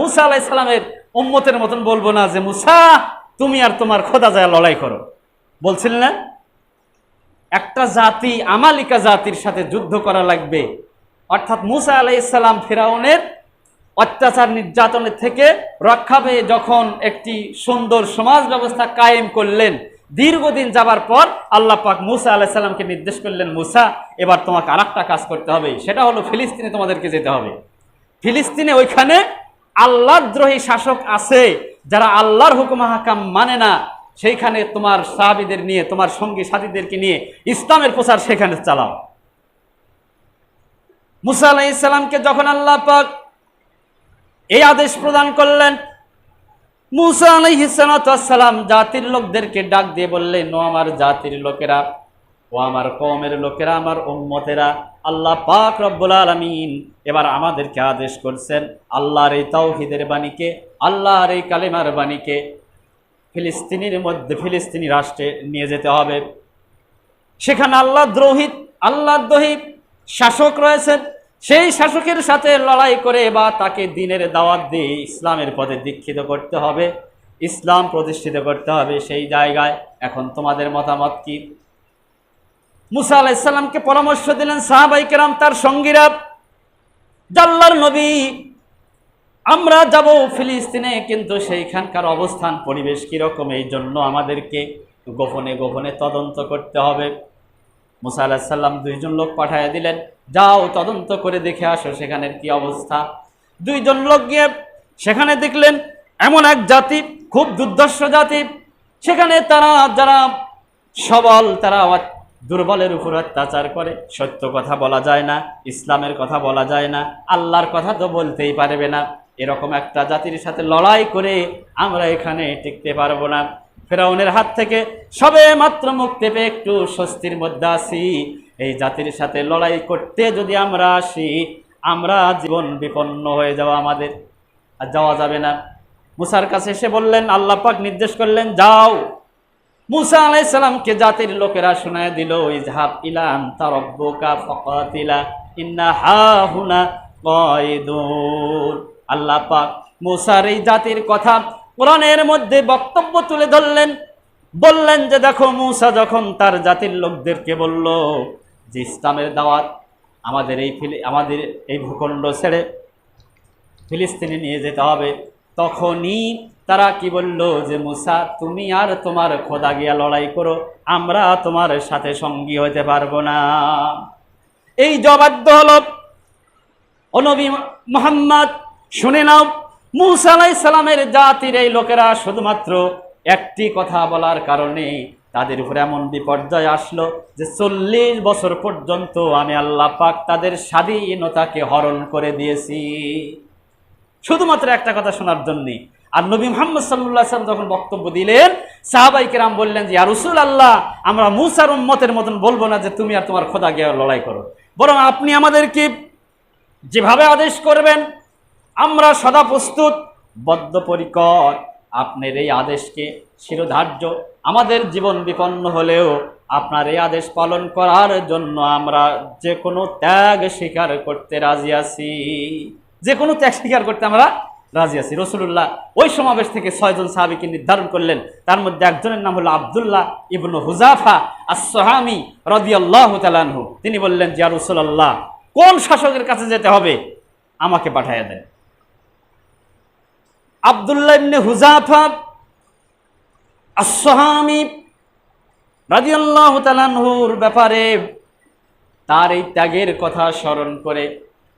মুসা আলাইহিস সালামের উম্মতের মতন বলবো না যে মুসা তুমি আর তোমার খোদা যায় লড়াই করো, বলছিলেন না? একটা জাতি আমালিকা জাতির সাথে যুদ্ধ করা লাগবে। অর্থাৎ মুসা আলাইহিস সালাম ফিরাউনের অত্যাচার নির্যাতনের থেকে রক্ষা পেয়ে যখন একটি সুন্দর সমাজ ব্যবস্থা কায়েম করলেন, দীর্ঘদিন যাবার পর আল্লাহ পাক মুসা আলাইহিস সালামকে নির্দেশ করলেন, মুসা এবার তোমাকে আরেকটা কাজ করতে হবে, সেটা হলো ফিলিস্তিনে তোমাদেরকে যেতে হবে। ফিলিস্তিনে ওইখানে আল্লাহদ্রোহী শাসক আছে, যারা আল্লাহর হুকুম হাকাম মানে না, সেইখানে তোমার সাহাবীদের নিয়ে, তোমার সঙ্গী সাথীদেরকে নিয়ে ইসলামের প্রচার সেখানে চালাও। মুসা আলাইহিস সালামকে যখন আল্লাহ পাক এই আদেশ প্রদান করলেন, মুসা আলাইহিস সালাম জাতির লোকদেরকে ডাক দিয়ে বললেন, ও আমার জাতির লোকেরা, ও আমার কওমের লোকেরা, আমার উম্মতেরা, আল্লাহ পাক রব্বুল আলামিন এবার আমাদেরকে আদেশ করছেন আল্লাহর এই তাওহীদের বাণীকে, আল্লাহর এই কালেমার বাণীকে ফিলিস্তিনের মধ্যে, ফিলিস্তিনি রাষ্ট্রে নিয়ে যেতে হবে। সেখানে আল্লাহদ্রোহী শাসক রয়েছেন, সেই শাসকের সাথে লড়াই করে বা তাকে দ্বীনের দাওয়াত দিয়ে ইসলামের পথে দীক্ষিত করতে হবে, ইসলাম প্রতিষ্ঠিত করতে হবে। সেই জায়গায় এখন তোমাদের মতামত কি? মুসা আলাইহিস সালামকে পরামর্শ দিলেন সাহাবায়ে কেরাম, তার সঙ্গীরা, আল্লাহর নবী আমরা যাব ফিলিস্তিনে, কিন্তু সেইখানকার অবস্থান পরিবেশ কিরকম, এই জন্য আমাদেরকে গোপনে গোপনে তদন্ত করতে হবে। মুসা আলাইহিস সালাম দুইজন লোক পাঠিয়ে দিলেন, যাও তদন্ত করে দেখে আসো সেখানের কি অবস্থা। দুইজন লোক গিয়ে সেখানে দেখলেন এমন এক জাতি, খুব দুর্ধর্ষ জাতি, সেখানে তারা যারা সবল তারা দুর্বলের উপর অত্যাচার করে, সত্য কথা বলা যায় না, ইসলামের কথা বলা যায় না, আল্লাহর কথা তো বলতেই পারবে না, এরকম একটা জাতির সাথে লড়াই করে আমরা এখানে টিকতে পারবো না। ফিরাউনের হাত থেকে সবে মাত্র মুক্তি পেয়ে একটু স্বস্তির মধ্যে আছি, এই জাতির সাথে লড়াই করতে যদি আমরা আসি, আমরা জীবন বিপন্ন হয়ে যাওয়া, আমাদের আর যাওয়া যাবে না। মুসার কাছে এসে বললেন, আল্লাহ পাক নির্দেশ করলেন যাও। মুসা আলাইহিস সালামকে জাতির লোকেরা শোনায় দিল, ইযহাব ইলা আনতা রাব্বুকা ফাকাতিলা ইন্না হাহুনা কায়িদুন। আল্লাহ পাক মুসার এই জাতির কথা কোরআনের মধ্যে বক্তব্য তুলে ধরলেন, বললেন যে দেখো মুসা যখন তার জাতির লোকদেরকে বলল যে ইসলামের দাওয়াত আমাদের এই ভূখণ্ড ছেড়ে ফিলিস্তিনে নিয়ে যেতে হবে, তখনই তারা কি বলল যে মুসা তুমি আর তোমার খোদা গিয়া লড়াই করো, আমরা তোমার সাথে সঙ্গী হতে পারবো না। এই জবাব হলো, ও নবী মুহাম্মদ শুনে নাও, মুসা আলাইহিস সালামের জাতির এই লোকেরা শুধুমাত্র একটি কথা বলার কারণে তাদের উপরে এমন বিপর্যয় আসলো যে 40 বছর পর্যন্ত আমি আল্লাহ পাক তাদের স্বাধীনতাকে হরণ করে দিয়েছি, শুধুমাত্র একটা কথা শোনার জন্য। আর নবী মুহাম্মদ সাল্লাল্লাহু আলাইহি ওয়াসাল্লাম যখন বক্তব্য দিলেন, সাহাবায়ে কেরাম বললেন যে ইয়া রাসূলুল্লাহ, আমরা মুসার উম্মতের মতন বলবো না যে তুমি আর তোমার খোদা গিয়ে লড়াই করো, বরং আপনি আমাদেরকে যেভাবে আদেশ করবেন আমরা সদা প্রস্তুত, বদ্ধপরিকর। আপনার এই আদেশকে শিরোধার্য, আমাদের জীবন বিপন্ন হলেও আপনার এই আদেশ পালন করার জন্য আমরা যে কোনো ত্যাগ স্বীকার করতে রাজি আছি, যে কোনো ত্যাগ স্বীকার করতে আমরা রাজি আছি। রাসূলুল্লাহ ওই সমাবেশ থেকে 6 জন সাহাবীকে নির্ধারণ করলেন, তার মধ্যে একজনের নাম হলো আব্দুল্লাহ ইবনু হুযাফা আস-সাহামী রাদিয়াল্লাহু তাআলা আনহু। তিনি বললেন, ইয়া রাসূলুল্লাহ, কোন শাসকের কাছে যেতে হবে আমাকে পাঠিয়ে দেন। আব্দুল্লাহ ইবনে হুযাফা আস-সাহামী রাদিয়াল্লাহু তাআলা আনহুর ব্যাপারে তার এই ত্যাগের কথা স্মরণ করে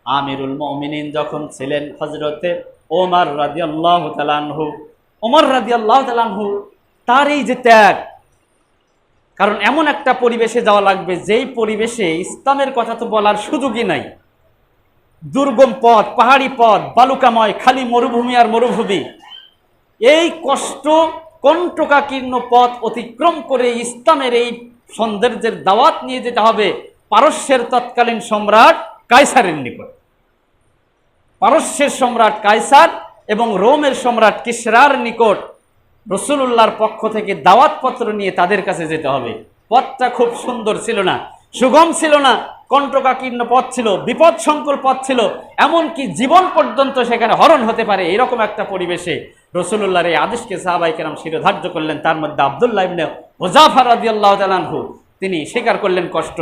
আমিরুল মুমিনিন যখন ছিলেন হযরতে ওমর রাদিয়াল্লাহু তাআলা আনহু, ওমর রাদিয়াল্লাহু তাআলা আনহু তার এই যে ত্যাগ, কারণ এমন একটা পরিবেশে যাওয়া লাগবে যেই পরিবেশে ইসলামের কথা তো বলার সুযোগই নাই, দুর্গম পথ, পাহাড়ি পথ, বালুকাময়, খালি মরুভূমি আর মরুভূমি, এই কণ্টকাকীর্ণ পথ অতিক্রম করে ইসলামের এই সৌন্দর্যের দাওয়াত নিয়ে যেতে হবে পারস্যের তৎকালীন সম্রাট কায়সারের নিকট। পারস্যের সম্রাট কায়সার এবং রোমের সম্রাট কিসরার নিকট রাসূলুল্লাহর পক্ষ থেকে দাওয়াতপত্র নিয়ে তাদের কাছে যেতে হবে। পথটা খুব সুন্দর ছিল না, সুগম ছিল না, কণ্টকাকীর্ণ পথ ছিল, বিপদ সংকুল পথ ছিল, এমনকি জীবন পর্যন্ত সেখানে হরণ হতে পারে এরকম একটা পরিবেশে রাসূলুল্লাহর এই আদেশকে সাহাবায়ে কেরাম শিরোধার্য করলেন। তার মধ্যে আব্দুল্লাহ ইবনে হুযাফা রাদিয়াল্লাহু তাআলা আনহু তিনি স্বীকার করলেন কষ্ট।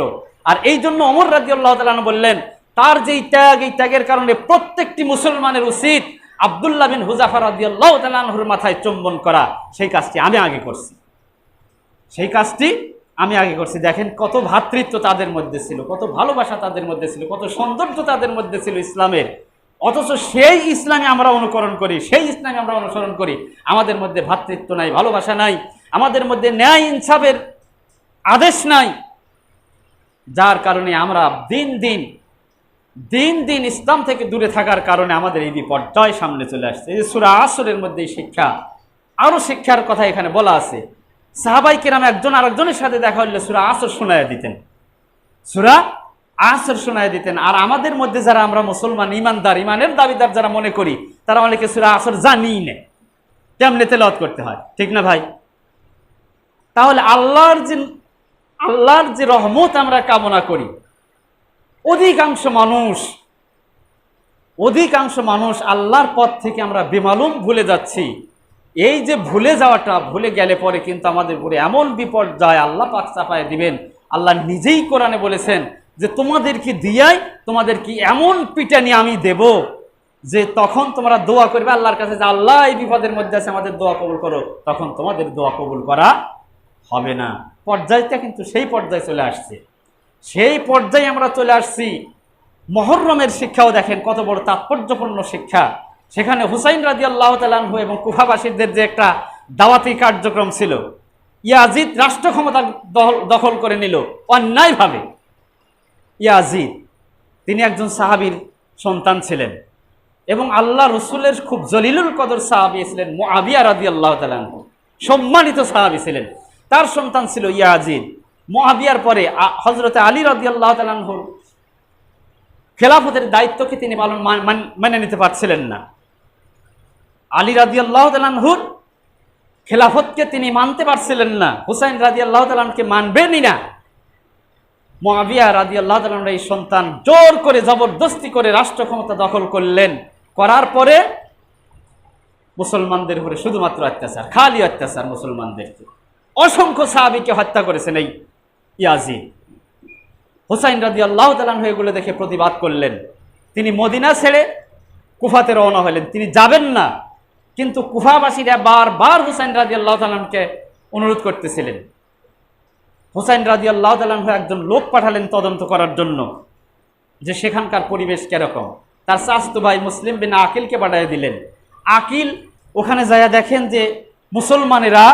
আর এই জন্য ওমর রাদিয়াল্লাহু তাআলা আনহু বললেন, তার যেই ত্যাগ, এই ত্যাগের কারণে প্রত্যেকটি মুসলমানের উচিত আব্দুল্লাহ বিন হুযাফা রাদিয়াল্লাহু তাআলা আনহুর মাথায় চুম্বন করা। সেই কাজটি আমি আগে করছি, সেই কাজটি আমি আগে করছি। দেখেন কত ভ্রাতৃত্ব তাদের মধ্যে ছিল, কত ভালোবাসা তাদের মধ্যে ছিল, কত সৌন্দর্য তাদের মধ্যে ছিল ইসলামের। অথচ সেই ইসলামে আমরা অনুকরণ করি, সেই ইসলামে আমরা অনুসরণ করি, আমাদের মধ্যে ভ্রাতৃত্ব নাই, ভালোবাসা নাই, আমাদের মধ্যে ন্যায় ইনসাফের আদেশ নাই, যার কারণে আমরা দিন দিন ইসলাম থেকে দূরে থাকার কারণে আমাদের এই বিপর্যয় সামনে চলে আসছে। এই সূরা আসরের মধ্যে শিক্ষা, আরো শিক্ষার কথা এখানে বলা আছে। সাহাবায়ে কেরাম একজন আরেকজনের সাথে দেখা হলে সূরা আসর শোনায় দিতেন, সূরা আসর শোনায় দিতেন। আর আমাদের মধ্যে যারা আমরা মুসলমান, ইমানদার, ইমানের দাবিদার যারা মনে করি, তারা অনেকে সূরা আসর জানিই না কেমনে তেলাওয়াত করতে হয়, ঠিক না ভাই? তাহলে আল্লাহর যে রহমত আমরা কামনা করি, অধিকাংশ মানুষ আল্লাহর পথ থেকে আমরা বেমালুম ভুলে যাচ্ছি। এই যে ভুলে যাওয়াটা, ভুলে গেলে পরে কিন্তু আমাদের উপরে এমন বিপর্যয় আল্লাহ পাক চাপায় দিবেন। আল্লাহ নিজেই কোরআনে বলেছেন যে তোমাদেরকে এমন পিটানি আমি দেব যে তখন তোমরা দোয়া করবে আল্লাহর কাছে যে আল্লাহ এই বিপদের মধ্যে আছে, আমাদের দোয়া কবুল করো, তখন তোমাদের দোয়া কবুল করা হবে না। পর্যায়টা কিন্তু সেই পর্যায়ে চলে আসছে, সেই পর্যায়ে আমরা চলে আসছি। মুহররমের শিক্ষাও দেখেন কত বড় তাৎপর্যপূর্ণ শিক্ষা। সেখানে হুসাইন রাদিয়াল্লাহু তাআলা আনহু এবং কুফাবাসীদের যে একটা দাওয়াতি কার্যক্রম ছিল, ইয়াজিদ রাষ্ট্র ক্ষমতা দখল করে নিল অন্যায়ভাবে। ইয়াজিদ তিনি একজন সাহাবীর সন্তান ছিলেন এবং আল্লাহ রসুলের খুব জলিলুল কদর সাহাবী ছিলেন মুআবিয়া রাদিয়াল্লাহু তাআলা আনহু, সম্মানিত সাহাবী ছিলেন। তার সন্তান ছিল ইয়াজিদ। মুআবিয়ার পরে হযরতে আলী রাদিয়াল্লাহু তাআলা আনহুর খেলাফতের দায়িত্বকে তিনি মেনে নিতে পারছিলেন না। আলী রাদিয়াল্লাহু তাআলা আনহুর খেলাফতকে তিনি মানতে পারছিলেন না, হুসাইন রাদিয়াল্লাহু তাআলা আনহুকে মানবেনই না। মুআবিয়া রাদিয়াল্লাহু তাআলা আনহুর এই সন্তান জোর করে জবরদস্তি করে রাষ্ট্র ক্ষমতা দখল করলেন। করার পরে মুসলমানদের উপরে শুধুমাত্র অত্যাচার, খালি অত্যাচার, মুসলমানদেরকে অসংখ্য সাহাবীকে হত্যা করেছেন এই ইয়াজিদ। হুসাইন রাদিয়াল্লাহু তাআলা আনহু এগুলো দেখে প্রতিবাদ করলেন। তিনি মদিনা ছেড়ে কুফাতে রওনা হলেন। তিনি যাবেন না, কিন্তু কুফাবাসীরা বারবার হুসাইন রাদিয়াল্লাহু তাআলা আনহুকে অনুরোধ করতেছিলেন। হুসাইন রাদিয়াল্লাহু তাআলা আনহু একজন লোক পাঠালেন তদন্ত করার জন্য যে সেখানকার পরিবেশ কিরকম। তার চাচতো ভাই মুসলিম বিন আকিলকে পাঠিয়ে দিলেন। আকিল ওখানে যায় দেখেন যে মুসলমানেরা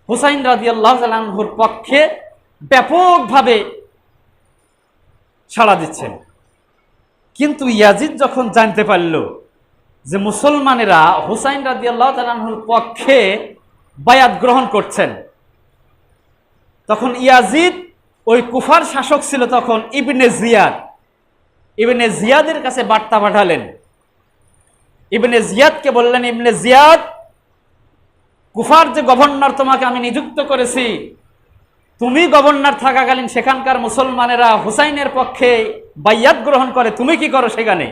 হুসাইন রাদিয়াল্লাহু তাআলা আনহুর পক্ষে ব্যাপকভাবে সাড়া দিচ্ছেন। কিন্তু ইয়াজিদ যখন জানতে পারল যে মুসলমানেরা হুসাইন রাদিয়াল্লাহু তাআলা আনহুর পক্ষে বায়াত গ্রহণ করছেন, তখন ইয়াজিদ, ওই কুফার শাসক ছিল তখন ইবনে জিয়াদের কাছে বার্তা পাঠালেন। ইবনে জিয়াদকে বললেন, ইবনে জিয়াদ, কুফার যে গভর্নর তোমাকে আমি নিযুক্ত করেছি, তুমি গভর্নর থাকাকালীন সেখানকার মুসলমানেরা হুসাইনের পক্ষে বাইয়াত গ্রহণ করে, তুমি কি করো সেখানে?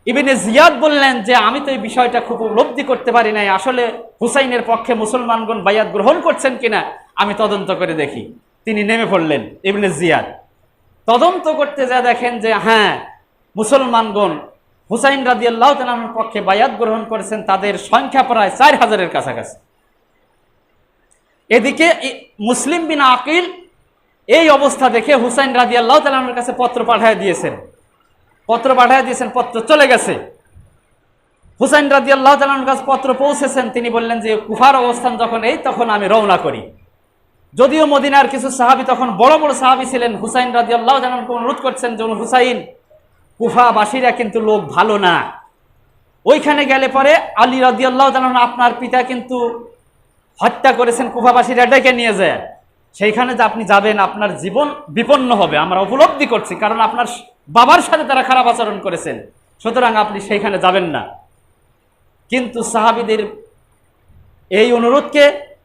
ইবনে জিয়াদ বললেন যে আমি তো এই বিষয়টা খুব উপলব্ধি করতে পারি নাই, আসলে হুসাইনের পক্ষে মুসলমানগণ বাইয়াত গ্রহণ করছেন কিনা আমি তদন্ত করে দেখি। তিনি নেমে পড়লেন ইবনে জিয়াদ। তদন্ত করতে যা দেখেন যে হ্যাঁ, মুসলমানগণ হুসাইন রাদিয়াল্লাহু তাআলা আনহুর পক্ষে বায়াত গ্রহণ করেছেন, তাদের সংখ্যা প্রায় 4000-এর কাছাকাছি। এদিকে মুসলিম বিন আকিল এই অবস্থা দেখে হুসাইন রাদিয়াল্লাহু তাআলা আনহুর কাছে পত্র পাঠিয়ে দিয়েছেন। পত্র চলে গেছে। হুসাইন রাদিয়াল্লাহু তাআলা আনহুর কাছে পত্র পৌঁছেছেন। তিনি বললেন যে কুফার অবস্থান যখন এই, তখন আমি রওনা করি। যদিও মদিনার কিছু সাহাবী, তখন বড় বড় সাহাবী ছিলেন, হুসাইন রাদিয়াল্লাহু তাআলা আনহুকে অনুরোধ করছেন যে হুসাইন, কুফাবাসীরা কিন্তু লোক ভালো না, ওইখানে গেলে পরে আলী রাদিয়াল্লাহু তাআলা আনহু আপনার পিতা কিন্তু হত্যা করেছেন, কুফাবাসীরা ডেকে নিয়ে যায়, সেইখানে যে আপনি যাবেন আপনার জীবন বিপন্ন হবে, আমরা উপলব্ধি করছি, কারণ আপনার বাবার সাথে তারা খারাপ আচরণ করেছেন, সুতরাং আপনি সেইখানে যাবেন না। কিন্তু সাহাবীদের এই অনুরোধকে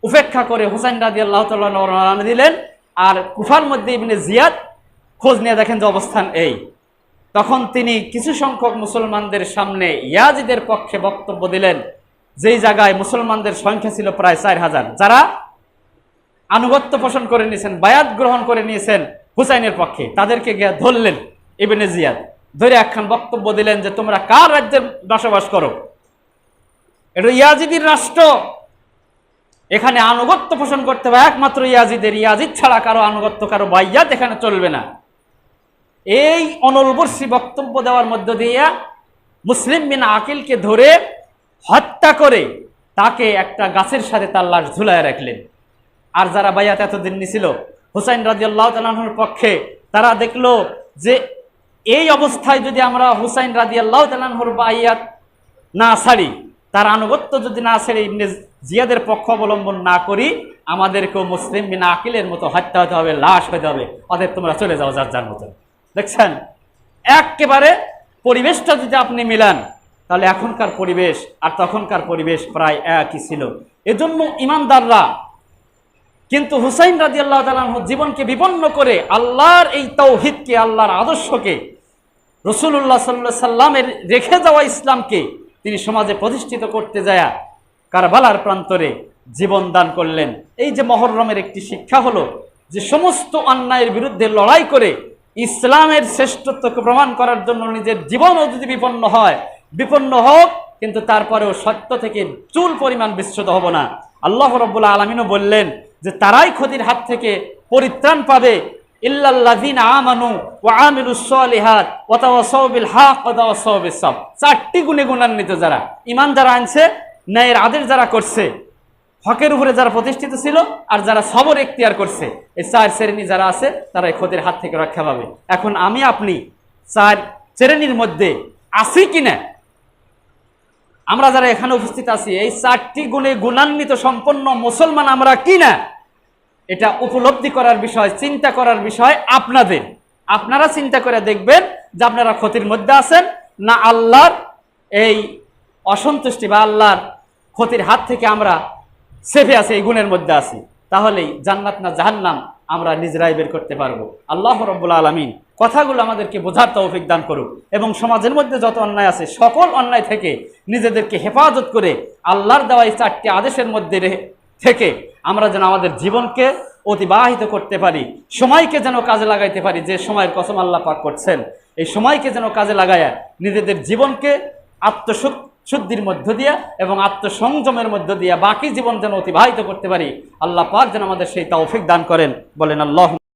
উপেক্ষা করে হুসাইন রাদিয়াল্লাহু তাআলা রওনা দিলেন আর কুফার মধ্যে ইবনে জিয়াদ খোঁজ নিয়ে দেখেন যে অবস্থান এই। তখন তিনি কিছু সংখ্যক মুসলমানদের সামনে ইয়াজিদের পক্ষে বক্তব্য দিলেন, যেই জায়গায় মুসলমানদের সংখ্যা ছিল প্রায় 4000, যারা আনুগত্য পোষণ করে নিয়েছেন, বায়াত গ্রহণ করে নিয়েছেন হুসাইনের পক্ষে। তাদেরকে গিয়ে ধরলেন ইবনে জিয়াদ, ধরে একখান বক্তব্য দিলেন যে তোমরা কার রাজ্যে বসবাস করো? এটা ইয়াজিদের রাষ্ট্র, এখানে আনুগত্য পোষণ করতে হবে একমাত্র ইয়াজিদের, ইয়াজিদ ছাড়া কারো আনুগত্য, কারো বাইয়াত এখানে চলবে না। এই অনলবর্ষী বক্তব্য দেওয়ার মধ্য দিয়ে মুসলিম বিন আকিলকে ধরে হত্যা করে তাকে একটা গাছের সাথে তার লাশ ঝুলায় রাখলেন। আর যারা বাইয়াত এতদিন নিছিল হুসাইন রাদিয়াল্লাহু তাআলা আনহুর পক্ষে, তারা দেখলো যে এই অবস্থায় যদি আমরা হুসাইন রাদিয়াল্লাহু তাআলা আনহুর বাইয়াত না ছাড়ি, তার আনুগত্য যদি না ছেড়ে ইবনে জিয়াদের পক্ষ অবলম্বন না করি, আমাদেরকেও মুসলিম বিন আকিলের মতো হত্যা হতে হবে, লাশ হতে হবে। অতএব তোমরা চলে যাও যার যার মতো। দেখছেন, একেবারে পরিবেশটা যদি আপনি মিলান, তাহলে এখনকার পরিবেশ আর তখনকার পরিবেশ প্রায় একই ছিল। এজন্য ইমানদাররা কিন্তু হুসাইন রাদিয়াল্লাহু তাআলা আনহু জীবনকে বিপন্ন করে আল্লাহর এই তাওহীদকে, আল্লাহর আদর্শকে, রাসূলুল্লাহ সাল্লাল্লাহু আলাইহি সাল্লামের রেখে যাওয়া ইসলামকে তিনি সমাজে প্রতিষ্ঠিত করতে যায় কারবালার প্রান্তরে জীবন দান করলেন। এই যে মুহররমের একটি শিক্ষা হলো যে সমস্ত অন্যায়ের বিরুদ্ধে লড়াই করে ইসলামের শ্রেষ্ঠত্বকে প্রমাণ করার জন্য নিজের জীবনও যদি বিপন্ন হোক, কিন্তু তারপরেও সত্য থেকে চুল পরিমাণ বিচ্যুত হব না। আল্লাহ রাব্বুল আলামিনও বললেন যে তারাই ক্ষতির হাত থেকে পরিত্রাণ পাবে, ইল্লাল্লাযীনা আমানু ওয়া আমিলুস সালিহাত ওয়া তাওয়াসাউ বিল হক ওয়া তাওয়াসাউ বিস সাবর। চারটি গুণে গুণান্বিত যারা, ঈমান যারা আনছে, ন্যায়ের আদেশ যারা করছে, হকের উপরে যারা প্রতিষ্ঠিত ছিল, আর যারা সবর এখতিয়ার করছে, এই চার শ্রেণী যারা আছে তারা এই ক্ষতির হাত থেকে রক্ষা পাবে। এখন আমি আপনি চার শ্রেণীর মধ্যে আছি কিনা? আমরা যারা এখানে উপস্থিত আছি এই চারটি গুণে গুণান্বিত সম্পন্ন মুসলমান আমরা কিনা, এটা উপলব্ধি করার বিষয়, চিন্তা করার বিষয় আপনাদের। আপনারা চিন্তা করে দেখবেন যে আপনারা ক্ষতির মধ্যে আছেন না আল্লাহর এই অসন্তুষ্টি বা আল্লাহর ক্ষতির হাত থেকে আমরা সেফে আছি, এই গুণের মধ্যে আছি। তাহলেই জান্নাত না জাহান্নাম আমরা নিজেরাই বের করতে পারবো। আল্লাহ রাব্বুল আলামিন কথাগুলো আমাদেরকে বোঝার তৌফিক দান করুক এবং সমাজের মধ্যে যত অন্যায় আছে সকল অন্যায় থেকে নিজেদেরকে হেফাজত করে আল্লাহর দেওয়া এই চারটি আদেশের মধ্যে থেকে আমরা যেন আমাদের জীবনকে অতিবাহিত করতে পারি, সময়কে যেন কাজে লাগাইতে পারি। যে সময়ের কসম আল্লাহ পাক করছেন, এই সময়কে যেন কাজে লাগায়া নিজেদের জীবনকে আত্মশুদ্ধির মধ্য দিয়া এবং আত্মসংযমের মধ্য দিয়া বাকি জীবন যেন অতিবাহিত করতে পারি। আল্লাহ পাক যেন আমাদের সেই তৌফিক দান করেন। বলেন আল্লাহ।